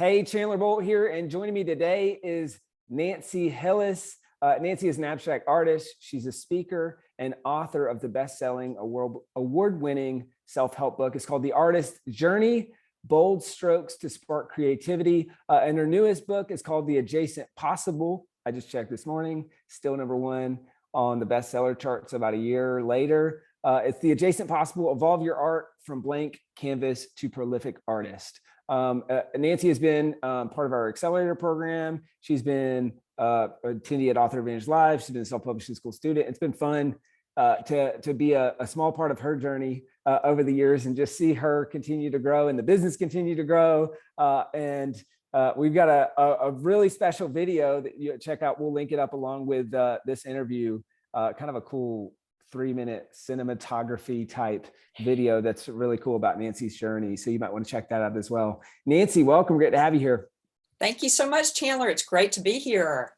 Hey, Chandler Bolt here, and joining me today is Nancy Hillis. Nancy is an abstract artist. She's a speaker and author of the best-selling, award-winning self-help book. It's called The Artist's Journey: Bold Strokes to Spark Creativity. And her newest book is called The Adjacent Possible. I just checked this morning, still #1 on the bestseller charts about a year later. It's The Adjacent Possible: Evolve Your Art from Blank Canvas to Prolific Artist. Nancy has been part of our Accelerator program. She's been attendee at Author Advantage Live. She's been a self-publishing school student. It's been fun to be a small part of her journey over the years and just see her continue to grow and the business continue to grow. We've got a really special video that you check out. We'll link it up along with this interview, kind of a cool 3-minute cinematography type video that's really cool about Nancy's journey. So you might want to check that out as well. Nancy, welcome. Great to have you here. Thank you so much, Chandler. It's great to be here.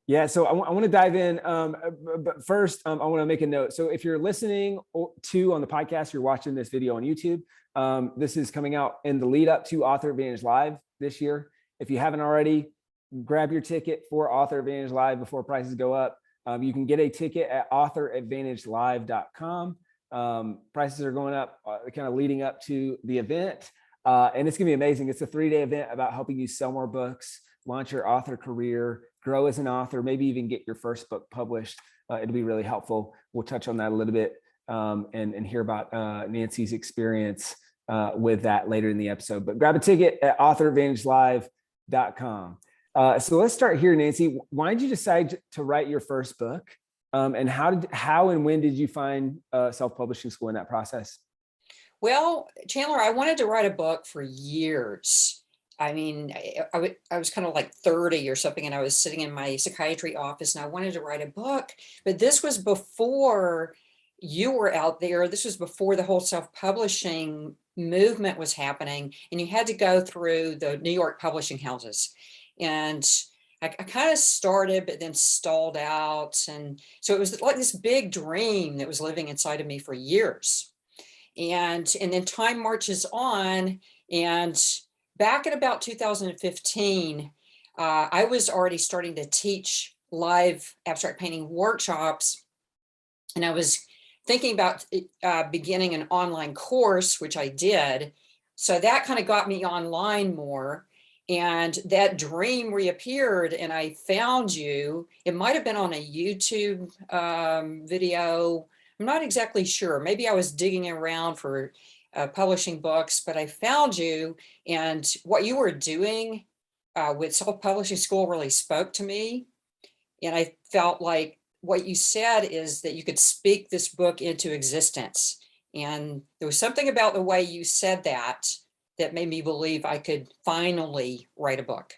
Yeah, so I want to dive in. But first, I want to make a note. So if you're listening on the podcast, you're watching this video on YouTube, this is coming out in the lead up to Author Advantage Live this year. If you haven't already, grab your ticket for Author Advantage Live before prices go up. You can get a ticket at authoradvantagelive.com. Prices are going up, kind of leading up to the event. And it's going to be amazing. It's a 3-day event about helping you sell more books, launch your author career, grow as an author, maybe even get your first book published. It'll be really helpful. We'll touch on that a little bit and hear about Nancy's experience with that later in the episode. But grab a ticket at authoradvantagelive.com. So let's start here, Nancy. Why did you decide to write your first book? And how and when did you find self-publishing school in that process? Well, Chandler, I wanted to write a book for years. I mean, I was kind of like 30 or something, and I was sitting in my psychiatry office, and I wanted to write a book. But this was before you were out there. This was before the whole self-publishing movement was happening, and you had to go through the New York publishing houses. And I kind of started, but then stalled out. And so it was like this big dream that was living inside of me for years. And then time marches on. And back in about 2015, I was already starting to teach live abstract painting workshops. And I was thinking about beginning an online course, which I did. So that kind of got me online more. And that dream reappeared, and I found you. It might have been on a YouTube video. I'm not exactly sure. Maybe I was digging around for publishing books, but I found you, and what you were doing with self-publishing school really spoke to me. And I felt like what you said is that you could speak this book into existence. And there was something about the way you said that made me believe I could finally write a book.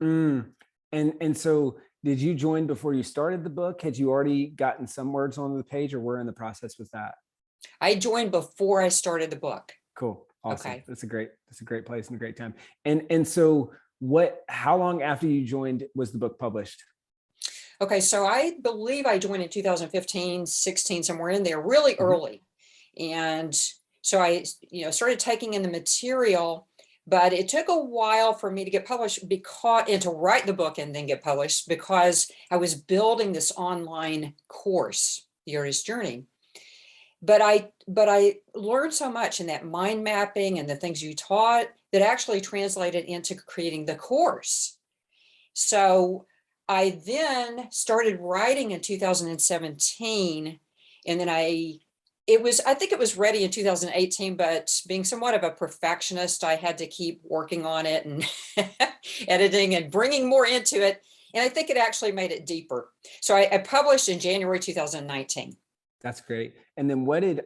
And so did you join before you started the book? Had you already gotten some words on the page, or where in the process was that? I joined before I started the book. Cool. Awesome. Okay. That's a great place and a great time. And so how long after you joined was the book published? Okay. So I believe I joined in 2015, 16, somewhere in there, really early. And so I, started taking in the material, but it took a while for me to get published and to write the book and then get published, because I was building this online course, The Artist's Journey. But I learned so much in that mind mapping and the things you taught that actually translated into creating the course. So I then started writing in 2017, and then I think it was ready in 2018, but being somewhat of a perfectionist, I had to keep working on it and editing and bringing more into it. And I think it actually made it deeper. So I published in January 2019. That's great. And then what did,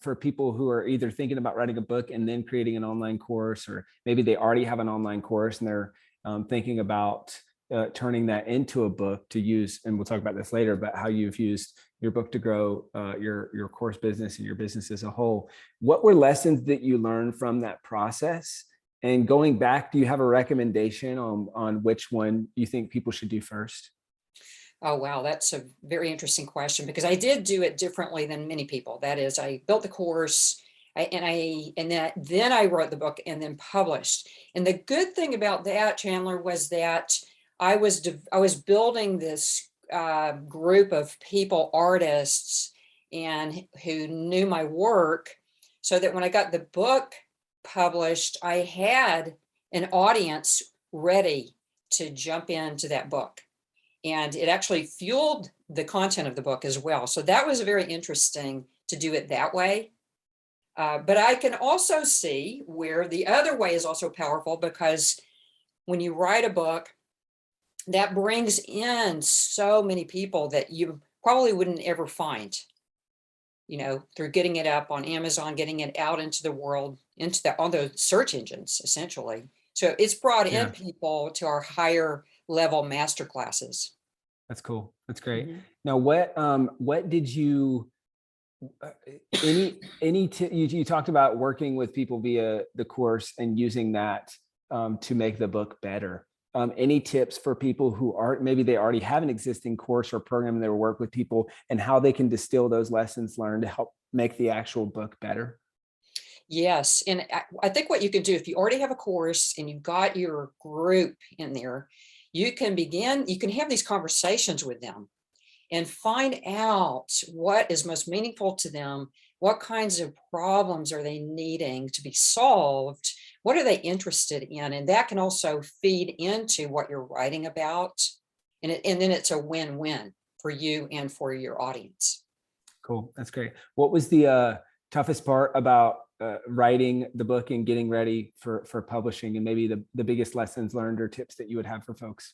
for people who are either thinking about writing a book and then creating an online course, or maybe they already have an online course and they're thinking about turning that into a book to use, and we'll talk about this later, but how you've used your book to grow your course business and your business as a whole. What were lessons that you learned from that process? And going back, do you have a recommendation on which one you think people should do first? Oh, wow. That's a very interesting question, because I did do it differently than many people. That is, I built the course. Then I wrote the book and then published. And the good thing about that, Chandler, was that I was building this group of people, artists, and who knew my work, so that when I got the book published, I had an audience ready to jump into that book. And it actually fueled the content of the book as well. So that was very interesting to do it that way. But I can also see where the other way is also powerful, because when you write a book, that brings in so many people that you probably wouldn't ever find, through getting it up on Amazon, getting it out into the world, on the search engines, essentially. So it's brought in people to our higher level master classes. That's cool. That's great. Mhm. Now, what did you, you talked about working with people via the course and using that to make the book better. Any tips for people who maybe they already have an existing course or program, and they work with people, and how they can distill those lessons learned to help make the actual book better? Yes. And I think what you can do, if you already have a course and you've got your group in there, you can have these conversations with them and find out what is most meaningful to them. What kinds of problems are they needing to be solved? What are they interested in? And that can also feed into what you're writing about. And then it's a win-win for you and for your audience. Cool. That's great. What was the toughest part about writing the book and getting ready for publishing, and maybe the biggest lessons learned or tips that you would have for folks?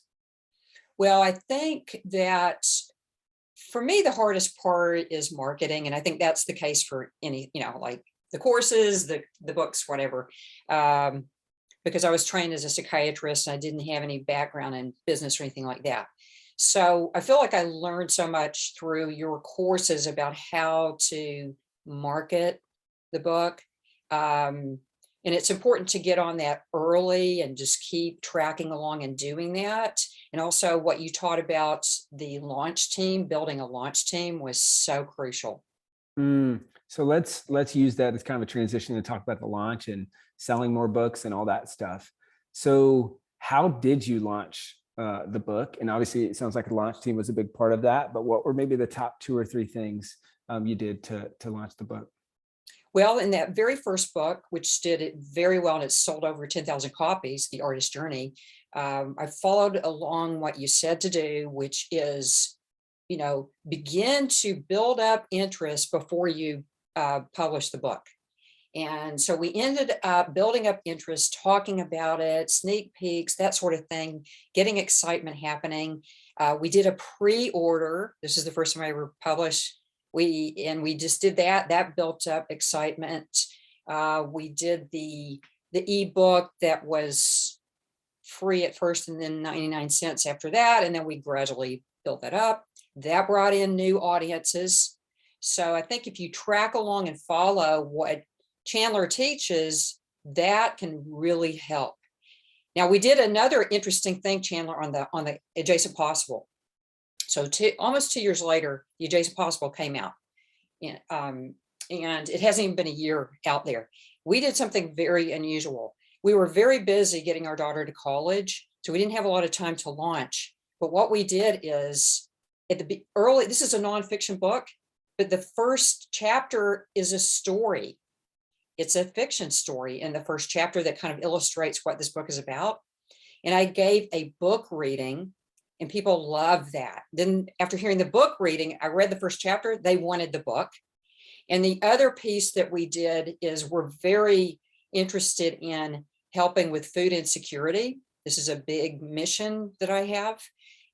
Well, I think that for me, the hardest part is marketing. And I think that's the case for any, like the courses, the books, whatever. Because I was trained as a psychiatrist and I didn't have any background in business or anything like that. So I feel like I learned so much through your courses about how to market the book. And it's important to get on that early and just keep tracking along and doing that. And also what you taught about the launch team, building a launch team, was so crucial. So let's use that as kind of a transition to talk about the launch and selling more books and all that stuff. So how did you launch the book? And obviously it sounds like the launch team was a big part of that, but what were maybe the top 2 or 3 things you did to launch the book? Well, in that very first book, which did it very well, and it sold over 10,000 copies, The Artist's Journey, I followed along what you said to do, which is, begin to build up interest before you publish the book. And so we ended up building up interest, talking about it, sneak peeks, that sort of thing, getting excitement happening. We did a pre-order. This is the first time I ever published. We just did that built up excitement. We did the ebook that was free at first and then 99 cents after that. And then we gradually built that up. That brought in new audiences. So I think if you track along and follow what Chandler teaches, that can really help. Now, we did another interesting thing, Chandler, on the Adjacent Possible. So almost 2 years later, the Adjacent Possible came out, and it hasn't even been a year out there. We did something very unusual. We were very busy getting our daughter to college, so we didn't have a lot of time to launch. But what we did is, this is a nonfiction book, but the first chapter is a story. It's a fiction story in the first chapter that kind of illustrates what this book is about. And I gave a book reading, and people love that. Then after hearing the book reading, I read the first chapter, they wanted the book. And the other piece that we did is we're very interested in helping with food insecurity. This is a big mission that I have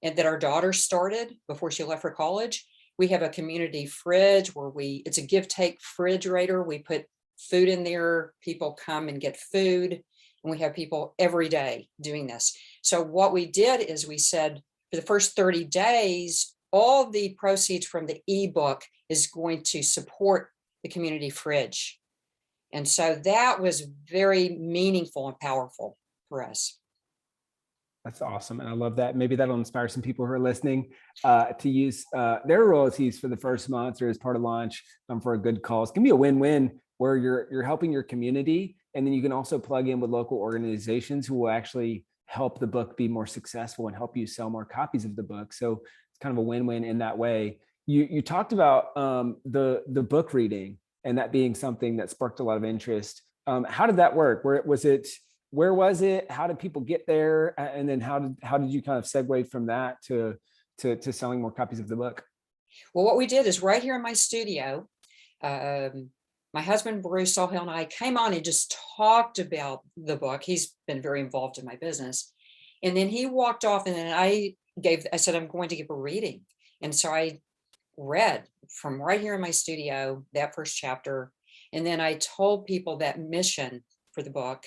and that our daughter started before she left for college. We have a community fridge where it's a give-take refrigerator. We put food in there, people come and get food, and we have people every day doing this. So what we did is we said, for the first 30 days, all the proceeds from the ebook is going to support the community fridge. And so that was very meaningful and powerful for us. That's awesome. And I love that. Maybe that'll inspire some people who are listening to use their royalties for the first month or as part of launch for a good cause. It can be a win-win where you're helping your community, and then you can also plug in with local organizations who will actually help the book be more successful and help you sell more copies of the book. So it's kind of a win-win in that way. You talked about the book reading and that being something that sparked a lot of interest. How did that work? Where was it? How did people get there? And then how did you kind of segue from that to selling more copies of the book? Well, what we did is right here in my studio, my husband, Bruce Sawhill, and I came on and just talked about the book. He's been very involved in my business. And then he walked off, and then I said, I'm going to give a reading. And so I read from right here in my studio, that first chapter. And then I told people that mission for the book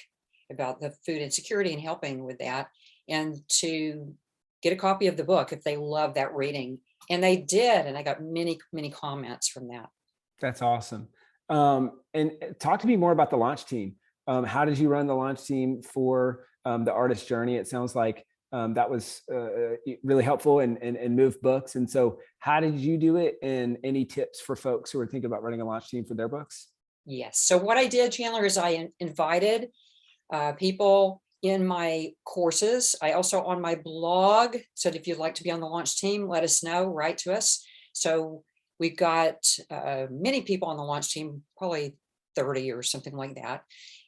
about the food insecurity and helping with that, and to get a copy of the book if they love that reading. And they did. And I got many, many comments from that. That's awesome. And talk to me more about the launch team. How did you run the launch team for the artist journey? It sounds like that was really helpful and moved books. And so how did you do it? And any tips for folks who are thinking about running a launch team for their books? Yes. So what I did, Chandler, is I invited people in my courses. I also on my blog said, if you'd like to be on the launch team, let us know, write to us. So we've got many people on the launch team, probably 30 or something like that.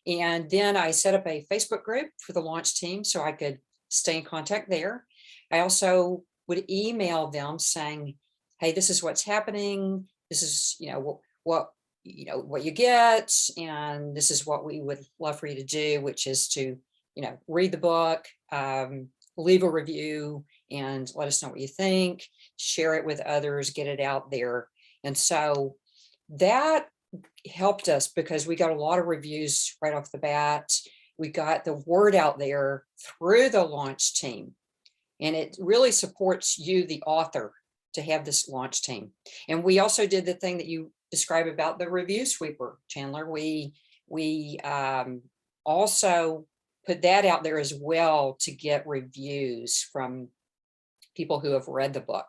And then I set up a Facebook group for the launch team so I could stay in contact there. I also would email them saying, hey, this is what's happening. This is, what you get. And this is what we would love for you to do, which is to, read the book, leave a review, and let us know what you think, share it with others, get it out there. And so that helped us because we got a lot of reviews right off the bat. We got the word out there through the launch team. And it really supports you, the author, to have this launch team. And we also did the thing that you described about the review sweeper, Chandler. We also put that out there as well to get reviews from people who have read the book.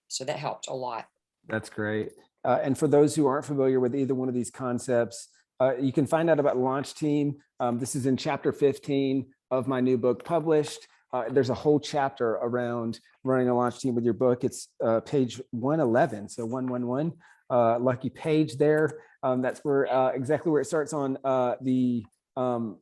So that helped a lot. That's great. And for those who aren't familiar with either one of these concepts, you can find out about Launch Team. This is in chapter 15 of my new book, Published. There's a whole chapter around running a launch team with your book. It's page 111, so 111, lucky page there. That's where exactly where it starts on the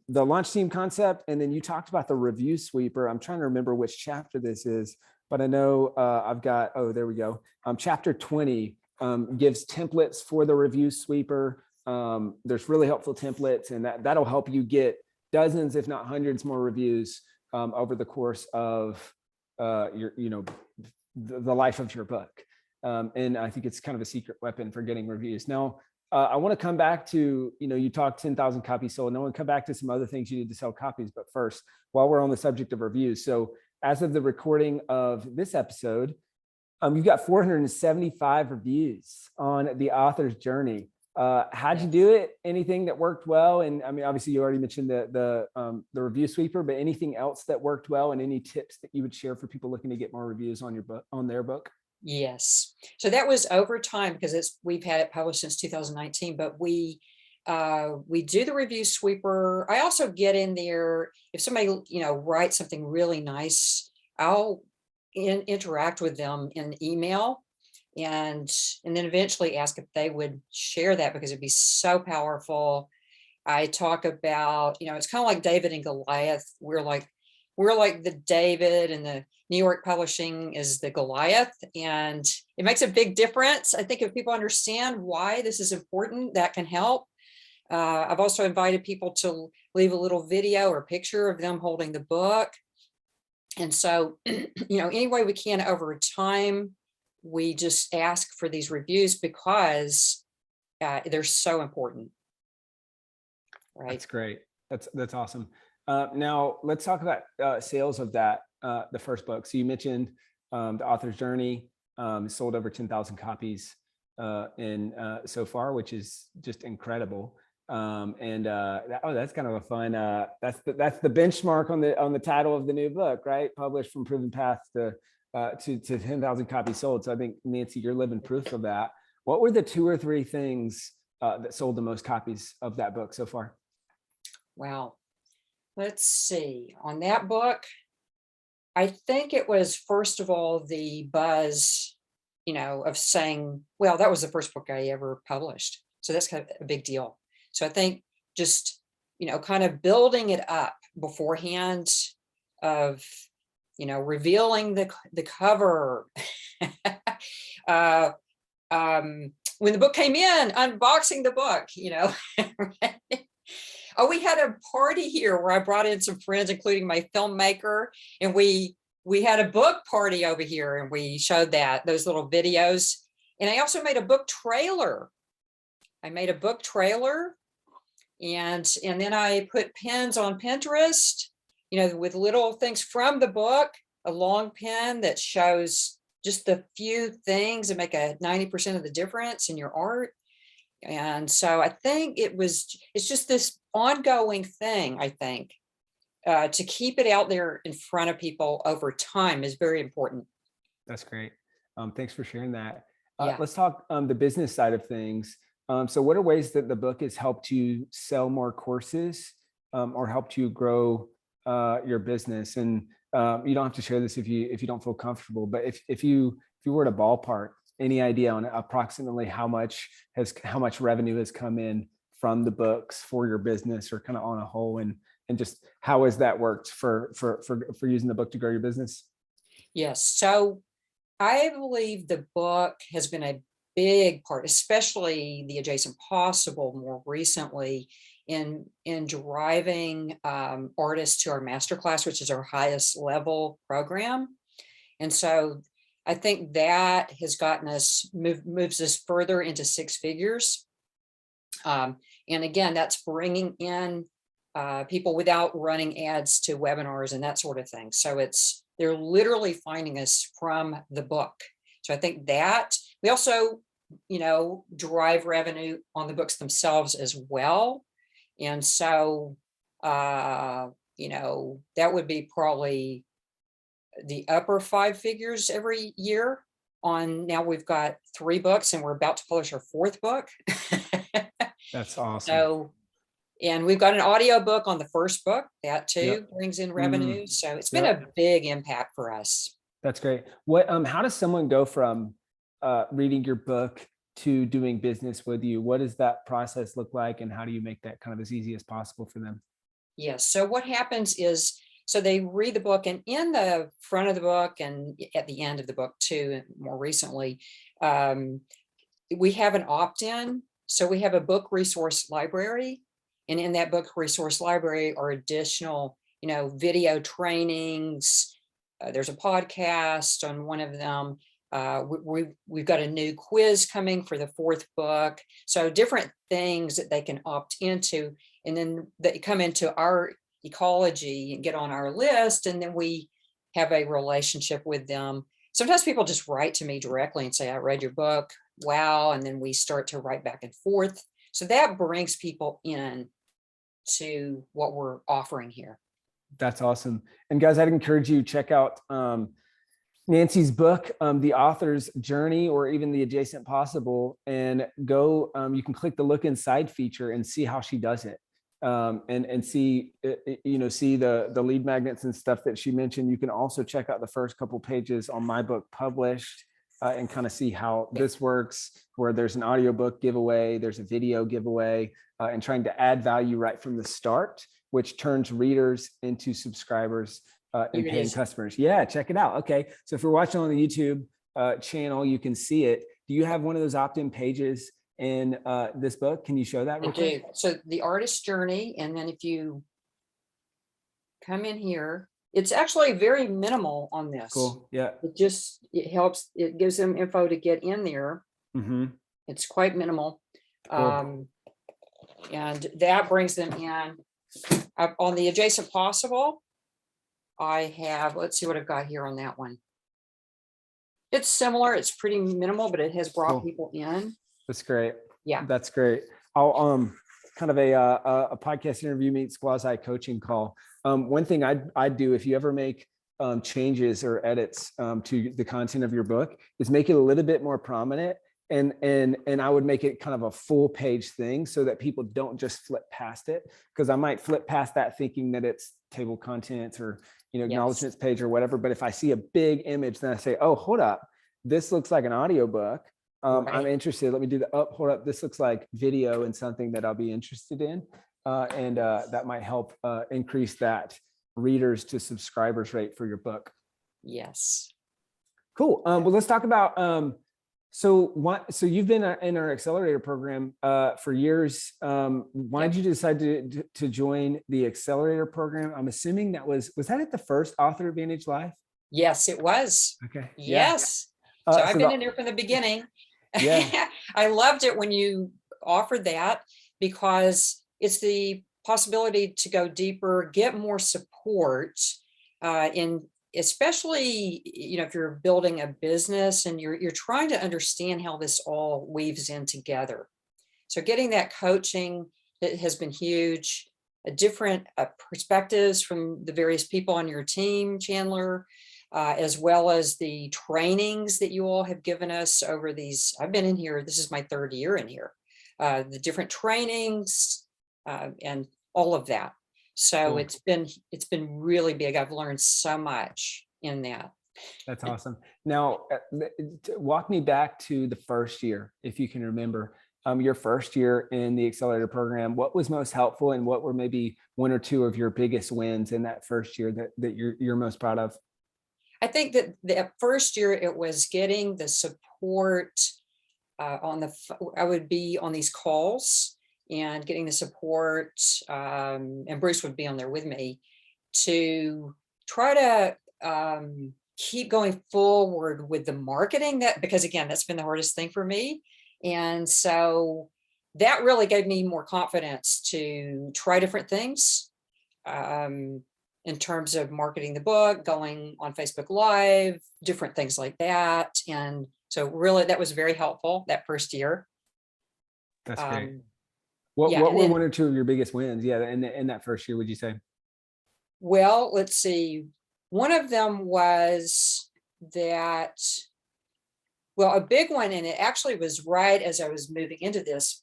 launch team concept. And then you talked about the review sweeper. I'm trying to remember which chapter this is, but I know I've got, there we go. Chapter 20 gives templates for the review sweeper. There's really helpful templates, and that'll help you get dozens, if not hundreds more reviews over the course of the life of your book. And I think it's kind of a secret weapon for getting reviews. Now, I want to come back to, you talked 10,000 copies sold. And I want to come back to some other things you need to sell copies. But first, while we're on the subject of reviews, so as of the recording of this episode, you've got 475 reviews on the author's journey. How'd you do it? Anything that worked well? And I mean, obviously you already mentioned the review sweeper, but anything else that worked well, and any tips that you would share for people looking to get more reviews on your book, on their book? Yes. So that was over time because we've had it published since 2019, but we do the review sweeper. I also get in there if somebody, writes something really nice, I'll interact with them in email. And then eventually ask if they would share that because it'd be so powerful. I talk about, it's kind of like David and Goliath. We're like the David, and the New York Publishing is the Goliath. And it makes a big difference. I think if people understand why this is important, that can help. I've also invited people to leave a little video or picture of them holding the book. And so, any way we can over time, we just ask for these reviews because they're so important. Right. That's great. That's awesome. Now let's talk about sales of that, the first book. So you mentioned the author's journey sold over 10,000 copies so far, which is just incredible. That's kind of a fun. That's the benchmark on the title of the new book, right? Published from Proven Path to 10,000 copies sold. So I think, Nancy, you're living proof of that. What were the 2 or 3 things that sold the most copies of that book so far? Wow. Let's see. On that book, I think it was, first of all, the buzz, of saying, well, that was the first book I ever published. So that's kind of a big deal. So I think just, kind of building it up beforehand of, revealing the cover. When the book came in, unboxing the book, Oh, we had a party here where I brought in some friends, including my filmmaker, and we had a book party over here, and we showed those little videos. And I also made a book trailer. And then I put pins on Pinterest, with little things from the book, a long pin that shows just the few things that make a 90% of the difference in your art. And so I think it's just this ongoing thing, I think, to keep it out there in front of people over time is very important. That's great. Thanks for sharing that. Yeah. Let's talk the business side of things. So what are ways that the book has helped you sell more courses or helped you grow your business? And you don't have to share this if you don't feel comfortable, but if you were to ballpark, any idea on approximately how much revenue has come in from the books for your business, or kind of on a whole, and just how has that worked for using the book to grow your business? Yes. So I believe the book has been a big part, especially the Adjacent Possible more recently, in driving artists to our masterclass, which is our highest level program. And so I think that has gotten us, moves us further into six figures. And again, that's bringing in people without running ads to webinars and that sort of thing. So they're literally finding us from the book. So I think that we also, derive revenue on the books themselves as well. And so, that would be probably the upper five figures every year. Now we've got 3 books and we're about to publish our 4th book. That's awesome. So, and we've got an audio book on the first book that too Yep. brings in revenue. So it's been Yep. a big impact for us. That's great. How does someone go from reading your book to doing business with you? What does that process look like, and how do you make that kind of as easy as possible for them? Yes. So what happens is, so they read the book, and in the front of the book and at the end of the book too, more recently, we have an opt-in. So we have a book resource library, and in that book resource library are additional, video trainings. There's a podcast on one of them. We've got a new quiz coming for the 4th book. So different things that they can opt into, and then they come into our ecology and get on our list, and then we have a relationship with them. Sometimes people just write to me directly and say, I read your book, wow, and then we start to write back and forth. So that brings people in to what we're offering here. That's awesome. And guys, I'd encourage you to check out Nancy's book, The Author's Journey, or even The Adjacent Possible, and go, you can click the look inside feature and see how she does it. And see, see the lead magnets and stuff that she mentioned. You can also check out the first couple pages on my book published and kind of see how this works, where there's an audiobook giveaway, there's a video giveaway, and trying to add value right from the start, which turns readers into subscribers and paying customers. Yeah, check it out. Okay, so if you're watching on the YouTube channel, you can see it. Do you have one of those opt-in pages in this book? Can you show that real quick? I do. So the artist's journey, and then if you come in here, it's actually very minimal on this. Cool. Yeah. It helps. It gives them info to get in there. Mm-hmm. It's quite minimal. Cool. And that brings them in. On the Adjacent Possible, I have, let's see what I've got here on that one. It's similar. It's pretty minimal, but it has brought people in. That's great. Yeah. That's great. I'll kind of a podcast interview meets quasi coaching call. One thing I'd do, if you ever make changes or edits to the content of your book, is make it a little bit more prominent and I would make it kind of a full page thing so that people don't just flip past it, because I might flip past that thinking that it's table contents or, Yes. acknowledgements page or whatever. But if I see a big image, then I say, oh, hold up, this looks like an audiobook. I'm Right. interested. Let me do the hold up. This looks like video and something that I'll be interested in. And that might help increase that readers to subscribers rate for your book. Yes. Cool. Well, let's talk about, so you've been in our accelerator program for years. Why did you decide to join the accelerator program? I'm assuming was that at the first Author Advantage Live? Yes, it was. Okay. Yes. Yeah. So I've been in there from the beginning. Yeah. I loved it when you offered that, because it's the possibility to go deeper, get more support in, especially, if you're building a business and you're trying to understand how this all weaves in together. So getting that coaching, it has been huge. Different perspectives from the various people on your team, Chandler, as well as the trainings that you all have given us over these. I've been in here, this is my third year in here. The different trainings and all of that. So Cool. it's been really big. I've learned so much in that. That's awesome. Now, walk me back to the first year, if you can remember. Your first year in the accelerator program, what was most helpful, and what were maybe one or two of your biggest wins in that first year that you're most proud of? I think that the first year it was getting the support I would be on these calls and getting the support, and Bruce would be on there with me to try to keep going forward with the marketing, because again, that's been the hardest thing for me. And so that really gave me more confidence to try different things in terms of marketing the book, going on Facebook Live, different things like that. And so really that was very helpful that first year. That's great. Yeah. What And were then, one or two of your biggest wins? Yeah, in that first year, would you say? well, let's see. One of them was that, well, a big one, and it actually was right as I was moving into this,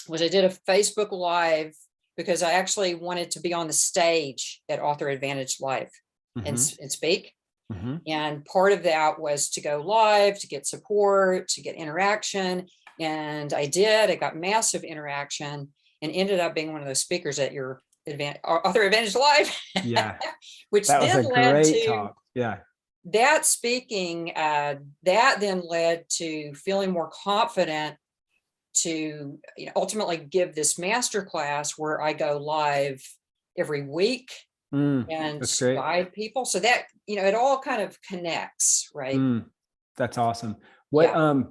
was I did a Facebook Live because I actually wanted to be on the stage at Author Advantage Live and speak. Mm-hmm. And part of that was to go live, to get support, to get interaction. And I did. I got massive interaction and ended up being one of those speakers at your Author Advantage Live. Yeah. Which That was then a led great to talk. Yeah. that speaking. That then led to feeling more confident to ultimately give this masterclass where I go live every week and That's great. guide people. So that, it all kind of connects, right? That's awesome. What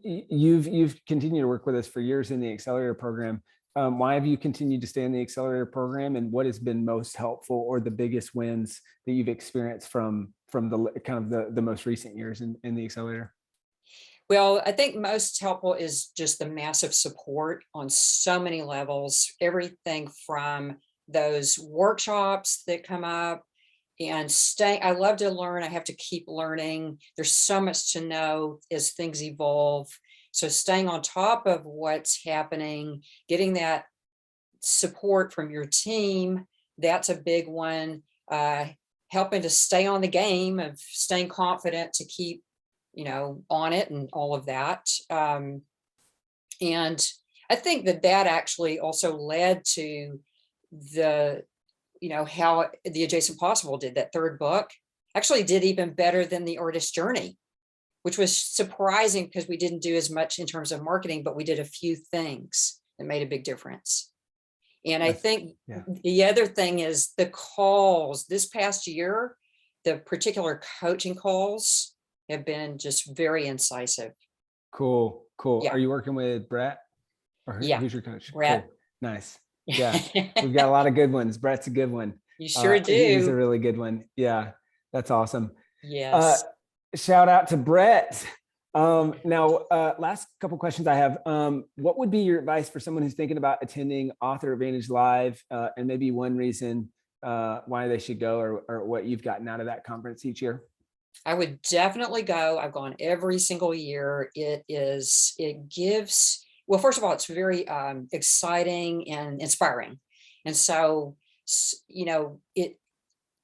you've continued to work with us for years in the accelerator program. Why have you continued to stay in the accelerator program, and what has been most helpful or the biggest wins that you've experienced from the kind of the most recent years in the accelerator? Well, I think most helpful is just the massive support on so many levels, everything from those workshops that come up and I love to learn. I have to keep learning. There's so much to know as things evolve. So staying on top of what's happening, getting that support from your team, that's a big one. Helping to stay on the game of staying confident to keep on it and all of that. And I think that actually also led to the, how the Adjacent Possible did. That third book actually did even better than the Artist Journey, which was surprising because we didn't do as much in terms of marketing, but we did a few things that made a big difference. And I think the other thing is the calls this past year, the particular coaching calls have been just very incisive. Cool. Yeah. Are you working with Brett? Or who's your coach? Brett. Cool. Nice. Yeah. We've got a lot of good ones. Brett's a good one. You sure do. He's a really good one. Yeah. That's awesome. Yes. Shout out to Brett. Now, last couple questions I have. What would be your advice for someone who's thinking about attending Author Advantage Live, and maybe one reason why they should go, or what you've gotten out of that conference each year? I would definitely go. I've gone every single year. It gives, well, first of all, it's very exciting and inspiring. And so, it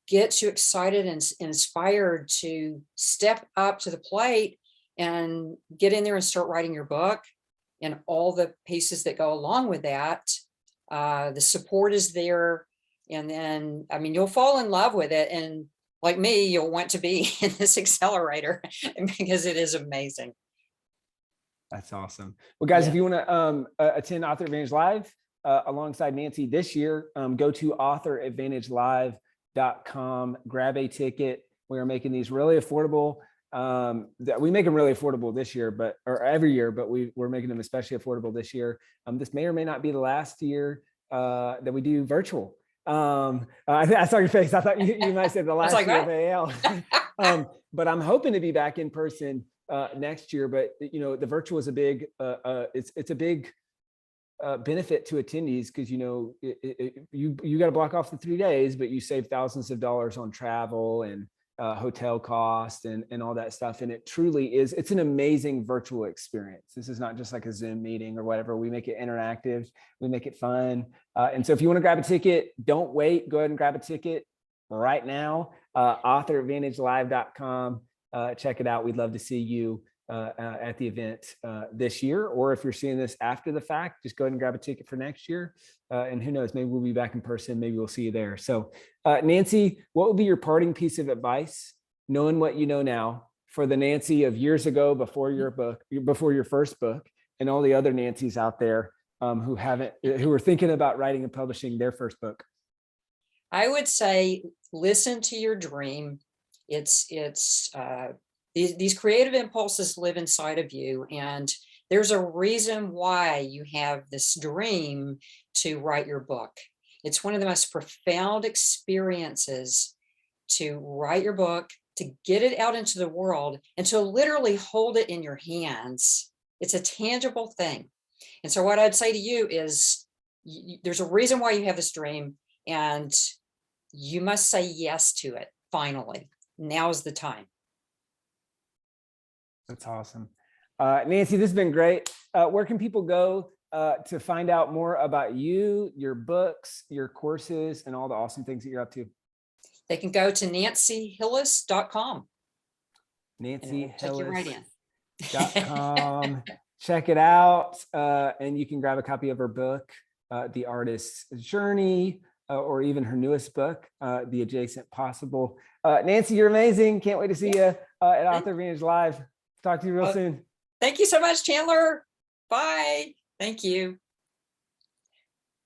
gets you excited and inspired to step up to the plate and get in there and start writing your book and all the pieces that go along with that. The support is there. And then, I mean, you'll fall in love with it. And like me, you'll want to be in this accelerator because it is amazing. That's awesome. Well, guys, if Yeah. you want to attend Author Advantage Live alongside Nancy this year, go to authoradvantagelive.com, grab a ticket. We are making these really affordable. We make them really affordable this year, or every year, but we're making them especially affordable this year. This may or may not be the last year that we do virtual. I saw your face. I thought you might say the last like, year of AL. But I'm hoping to be back in person next year. But the virtual is a big it's a big benefit to attendees, because you got to block off the 3 days, but you save thousands of dollars on travel and hotel cost and all that stuff. And it truly is, it's an amazing virtual experience. This is not just like a Zoom meeting or whatever. We make it interactive, we make it fun. And so if you want to grab a ticket, don't wait, go ahead and grab a ticket right now. authoradvantagelive.com. Check it out. We'd love to see you at the event this year, or if you're seeing this after the fact, just go ahead and grab a ticket for next year. And who knows, maybe we'll be back in person. Maybe we'll see you there. So Nancy, what would be your parting piece of advice, knowing what you know now, for the Nancy of years ago, before your first book, and all the other Nancys out there who are thinking about writing and publishing their first book? I would say, listen to your dream. These creative impulses live inside of you, and there's a reason why you have this dream to write your book. It's one of the most profound experiences to write your book, to get it out into the world, and to literally hold it in your hands. It's a tangible thing. And so what I'd say to you is, there's a reason why you have this dream, and you must say yes to it. Finally, now's the time. That's awesome. Nancy, this has been great. Where can people go to find out more about you, your books, your courses, and all the awesome things that you're up to? They can go to nancyhillis.com. nancyhillis.com. Check it out. And you can grab a copy of her book, The Artist's Journey, or even her newest book, The Adjacent Possible. Nancy, you're amazing. Can't wait to see you at Author Advantage Live. Talk to you real soon. Thank you so much, Chandler. Bye. Thank you.